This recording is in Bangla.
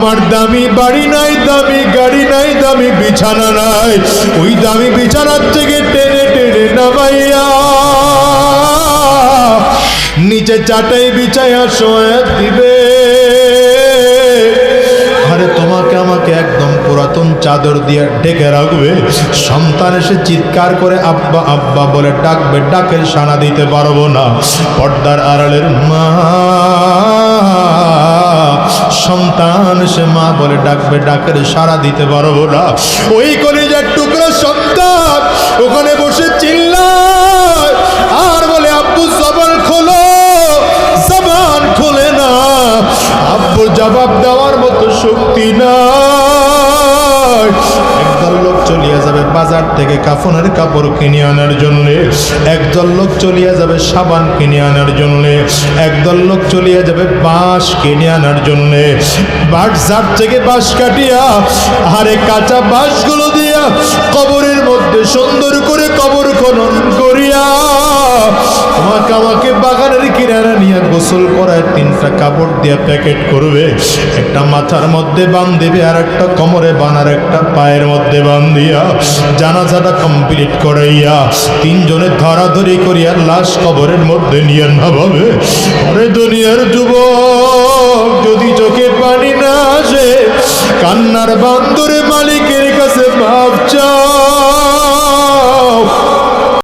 আমার দামি বাড়ি নাই, দামি গাড়ি নাই, দামি বিছানা নাই, ওই দামি বিছানার থেকে টেনে টেনে নামাইয়া নিচে চাটাই বিছাইয়া শোয়া দিবে। আরে তোমাকে আমাকে একদম পুরাতন চাদর দিয়ে ঢেকে রাখবে। সন্তান এসে চিৎকার করে আব্বা আব্বা বলে ডাকবে, ডাকের সাড়া দিতে পারবো না। পর্দার আড়ালের মা, সন্তান এসে মা বলে ডাকবে, ডাকের সাড়া দিতে পারবো না। ওই কলিজার টুকরা সন্তান ওখানে বসে চিল্লায় আর বলে আব্বু জবান খোলো, জবান খোলে না। আব্বু জবাব দেওয়ার মতো শক্তি নাই। একদল লোক চলিয়া যাবে বাজার থেকে কাফনের কাপড় কিনে আনার জন্য, একদল লোক চলিয়া যাবে সাবান কিনে আনার জন্য, একদল লোক চলিয়া যাবে বাঁশ কিনে আনার জন্য। বাজার থেকে বাঁশ কাটিয়া আরে কাঁচা বাঁশগুলো দিয়া কবরের মধ্যে সুন্দর করে কবর খনন করিয়া তোমাকে আমাকে বাগানের কিনারা নিয়ে গোসল করায় 3টা কাপড় দিয়া প্যাকেট করবে। একটা মাথার মধ্যে বাঁধিবে, আর একটা কোমরে বানার, একটা পায়ের মধ্যে বাঁধিয়া জানাজাটা কমপ্লিট করাইয়া 3 জনে ধরাধরি করিয়া লাশ কবরের মধ্যে নিয়ে নামাবে। আরে দুনিয়ার যুবক, যদি চোখে পানি না আসে কান্নার বান্দরে মালিকের কাছে মাপ চাও।